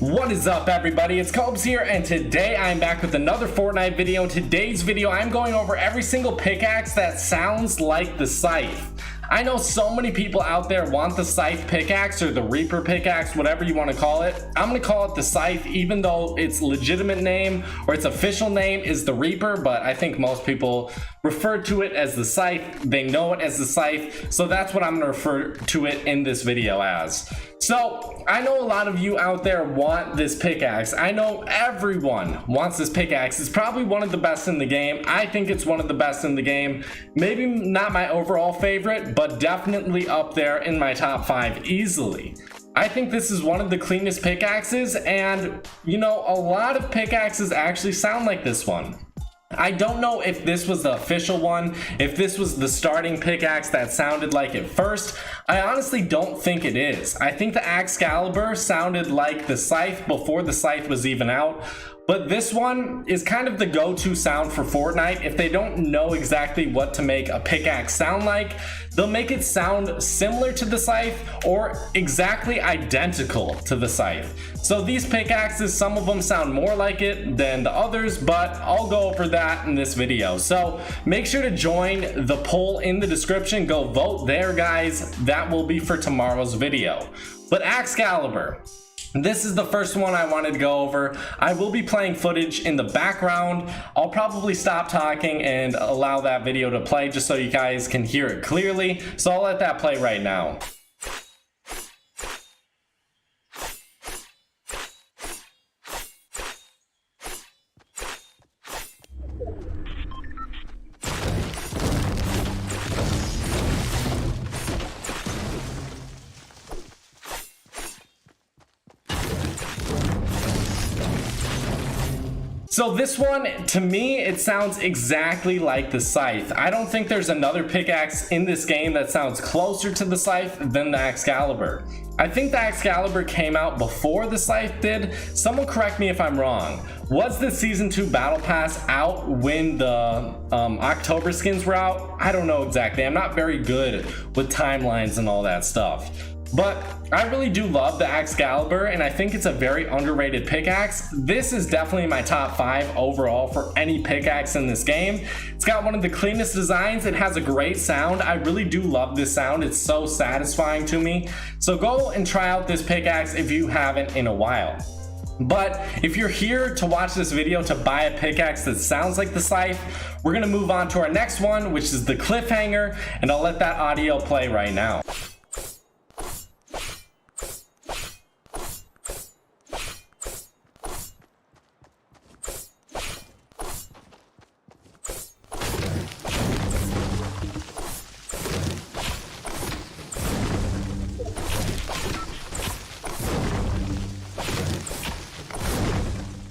What is up, everybody? It's Cobes here, and today I'm back with another Fortnite video. In today's video, I'm going over every single pickaxe that sounds like the Scythe. I know so many people out there want the Scythe pickaxe or the Reaper pickaxe, whatever you want to call it. I'm going to call it the Scythe, even though its legitimate name or its official name is the Reaper, but I think most people refer to it as the Scythe. They know it as the Scythe, so that's what I'm going to refer to it in this video as. So, I know a lot of you out there want this pickaxe. I know everyone wants this pickaxe. It's probably one of the best in the game. I think it's one of the best in the game. Maybe not my overall favorite, but definitely up there in my top 5 easily. I think this is one of the cleanest pickaxes, and you know, a lot of pickaxes actually sound like this one. I don't know if this was the official one, if this was the starting pickaxe that sounded like it first. I honestly don't think it is. I think the Excalibur sounded like the Scythe before the Scythe was even out. But this one is kind of the go-to sound for Fortnite. If they don't know exactly what to make a pickaxe sound like, they'll make it sound similar to the Scythe or exactly identical to the Scythe. So these pickaxes, some of them sound more like it than the others, but I'll go over that in this video. So make sure to join the poll in the description. Go vote there, guys. That will be for tomorrow's video. But Excalibur, this is the first one I wanted to go over. I will be playing footage in the background. I'll probably stop talking and allow that video to play just so you guys can hear it clearly. So I'll let that play right now. So this one, to me, it sounds exactly like the Scythe. I don't think there's another pickaxe in this game that sounds closer to the Scythe than the Excalibur. I think the Excalibur came out before the Scythe did. Someone correct me if I'm wrong. Was the Season 2 Battle Pass out when the October skins were out? I don't know exactly. I'm not very good with timelines and all that stuff. But I really do love the Excalibur, and I think it's a very underrated pickaxe. This is definitely my top 5 overall for any pickaxe in this game. It's got one of the cleanest designs. It has a great sound. I really do love this sound. It's so satisfying to me. So go and try out this pickaxe if you haven't in a while. But if you're here to watch this video to buy a pickaxe that sounds like the Scythe, we're gonna move on to our next one, which is the Cliffhanger, and I'll let that audio play right now.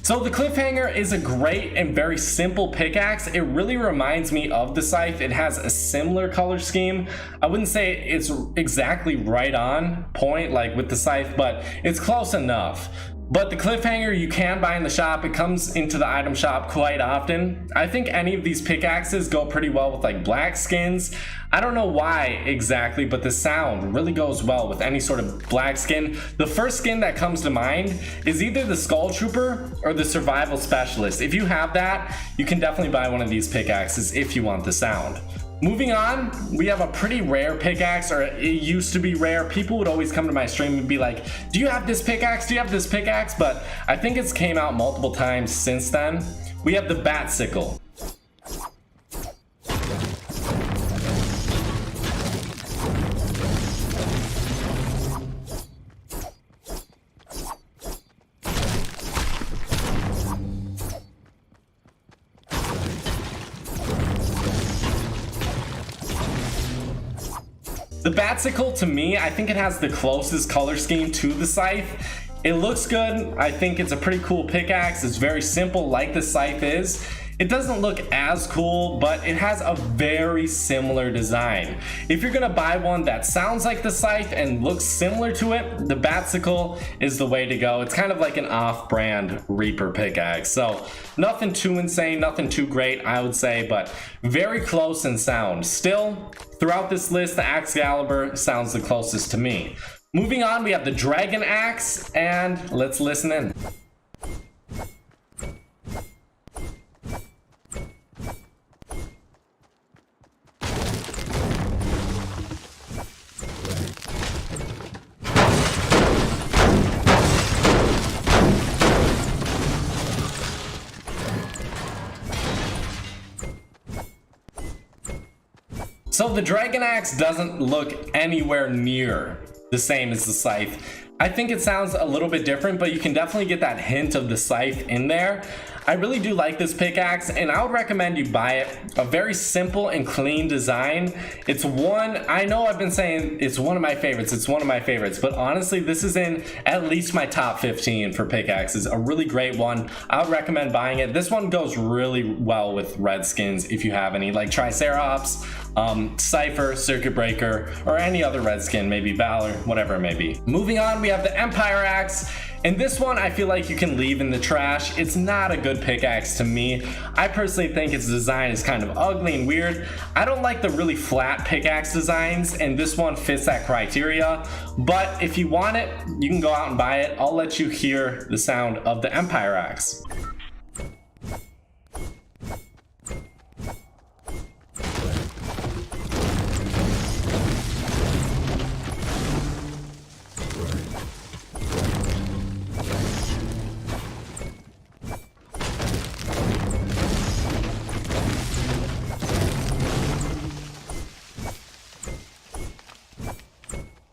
So the Cliffhanger is a great and very simple pickaxe. It really reminds me of the Scythe. It has a similar color scheme. I wouldn't say it's exactly right on point like with the Scythe, but it's close enough. But the Cliffhanger you can buy in the shop. It comes into the item shop quite often. I think any of these pickaxes go pretty well with like black skins. I don't know why exactly, but the sound really goes well with any sort of black skin. The first skin that comes to mind is either the Skull Trooper or the Survival Specialist. If you have that, you can definitely buy one of these pickaxes if you want the sound. Moving on, we have a pretty rare pickaxe, or it used to be rare. People would always come to my stream and be like, do you have this pickaxe? Do you have this pickaxe? But I think it's came out multiple times since then. We have the Sickle. The Sickle, to me, I think it has the closest color scheme to the Scythe. It looks good. I think it's a pretty cool pickaxe. It's very simple like the Scythe is. It doesn't look as cool, but it has a very similar design. If you're gonna buy one that sounds like the Scythe and looks similar to it, the Sickle is the way to go. It's kind of like an off-brand Reaper pickaxe. So nothing too insane, nothing too great, I would say, but very close in sound. Still, throughout this list, the Excalibur sounds the closest to me. Moving on, we have the Dragon Axe, and let's listen in. So the Dragon Axe doesn't look anywhere near the same as the Scythe. I think it sounds a little bit different, but you can definitely get that hint of the Scythe in there. I really do like this pickaxe, and I would recommend you buy it. A very simple and clean design. It's one, I know I've been saying it's one of my favorites, but honestly, this is in at least my top 15 for pickaxes. A really great one. I would recommend buying it. This one goes really well with red skins if you have any, like Triceratops, Cypher, Circuit Breaker, or any other red skin, maybe Valor, whatever it may be. Moving on, we have the Empire Axe. And this one I feel like you can leave in the trash. It's not a good pickaxe to me. I personally think its design is kind of ugly and weird. I don't like the really flat pickaxe designs, and this one fits that criteria. But if you want it, you can go out and buy it. I'll let you hear the sound of the Empire Axe.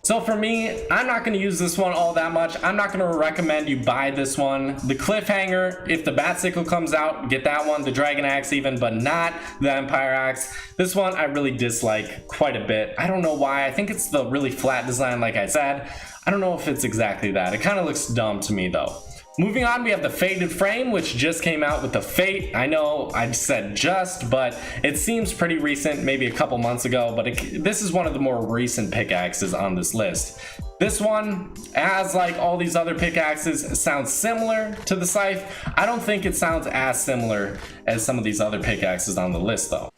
So for me, I'm not going to use this one all that much. I'm not going to recommend you buy this one. The Cliffhanger, if the Bat Sickle comes out, get that one. The Dragon Axe even, but not the Empire Axe. This one I really dislike quite a bit. I don't know why. I think it's the really flat design, like I said. I don't know if it's exactly that. It kind of looks dumb to me though. Moving on, we have the Faded Frame, which just came out with the Fate. I know I said just, but it seems pretty recent, maybe a couple months ago, but this is one of the more recent pickaxes on this list. This one, as like all these other pickaxes, sounds similar to the Scythe. I don't think it sounds as similar as some of these other pickaxes on the list though.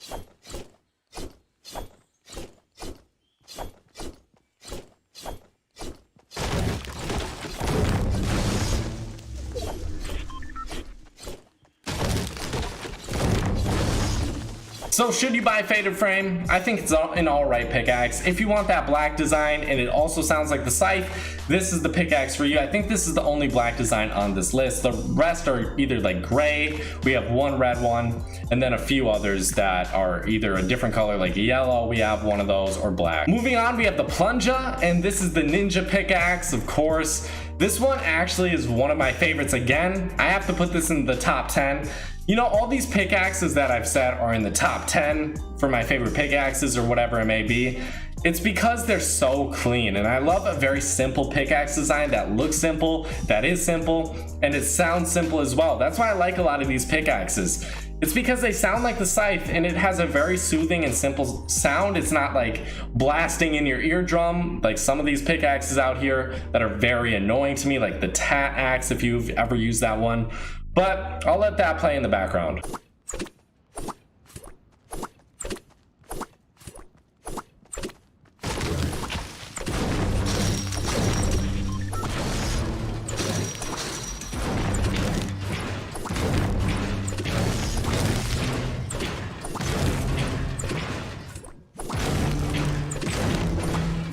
So should you buy Faded Frame? I think it's an alright pickaxe. If you want that black design and it also sounds like the Scythe, this is the pickaxe for you. I think this is the only black design on this list. The rest are either like gray, we have one red one, and then a few others that are either a different color like yellow, we have one of those, or black. Moving on, we have the Plunger, and this is the Ninja pickaxe, of course. This one actually is one of my favorites again. I have to put this in the top 10. You know, all these pickaxes that I've said are in the top 10 for my favorite pickaxes or whatever it may be. It's because they're so clean, and I love a very simple pickaxe design that looks simple, that is simple, and it sounds simple as well. That's why I like a lot of these pickaxes. It's because they sound like the Scythe, and it has a very soothing and simple sound. It's not like blasting in your eardrum like some of these pickaxes out here that are very annoying to me, like the Tat Axe if you've ever used that one. But I'll let that play in the background.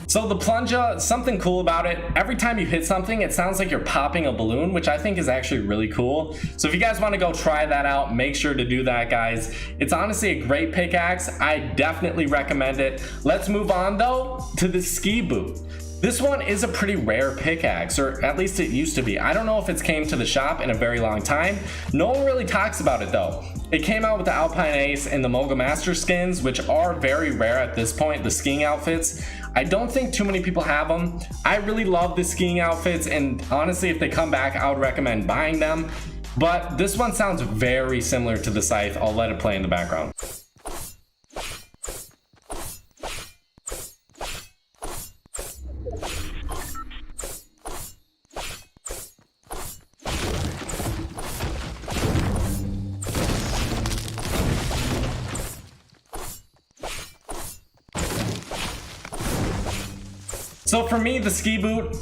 So the Plunger, something cool about it, every time you hit something, it sounds like you're popping a balloon, which I think is actually really cool. So if you guys want to go try that out, make sure to do that, guys. It's honestly a great pickaxe. I definitely recommend it. Let's move on though to the Ski Boot. This one is a pretty rare pickaxe, or at least it used to be. I don't know if it's came to the shop in a very long time. No one really talks about it though. It came out with the Alpine Ace and the Mogul Master skins, which are very rare at this point, the skiing outfits. I don't think too many people have them. I really love the skiing outfits, and honestly, if they come back, I would recommend buying them. But this one sounds very similar to the Scythe. I'll let it play in the background. So So for me, the ski boot,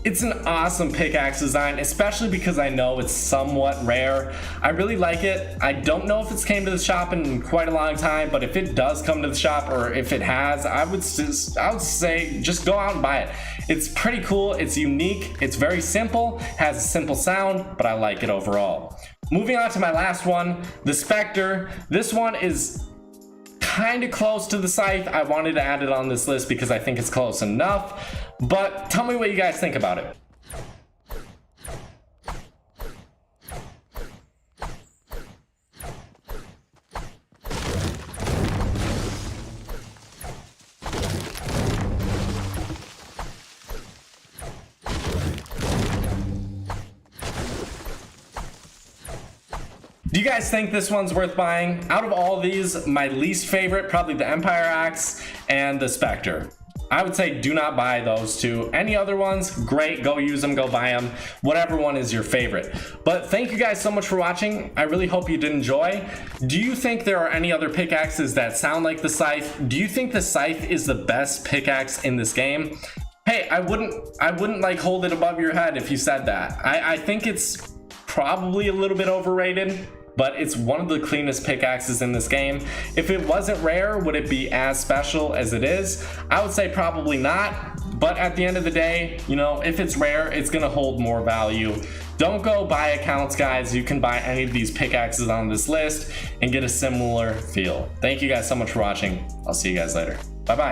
it's an awesome pickaxe design, especially because I know it's somewhat rare. I really like it. I don't know if it's came to the shop in quite a long time, but if it does come to the shop, or if it has, I would say just go out and buy it. It's pretty cool, it's unique, it's very simple, has a simple sound, but I like it overall. Moving on to my last one, the Spectre. This one is kind of close to the Scythe. I wanted to add it on this list because I think it's close enough, but tell me what you guys think about it. Do you guys think this one's worth buying? Out of all these, my least favorite, probably the Empire Axe and the Spectre. I would say do not buy those two. Any other ones, great, go use them, go buy them. Whatever one is your favorite. But thank you guys so much for watching. I really hope you did enjoy. Do you think there are any other pickaxes that sound like the Scythe? Do you think the Scythe is the best pickaxe in this game? Hey, I wouldn't like hold it above your head if you said that. I think it's probably a little bit overrated, but it's one of the cleanest pickaxes in this game. If it wasn't rare, would it be as special as it is? I would say probably not, but at the end of the day, you know, if it's rare, it's gonna hold more value. Don't go buy accounts, guys. You can buy any of these pickaxes on this list and get a similar feel. Thank you guys so much for watching. I'll see you guys later. Bye-bye.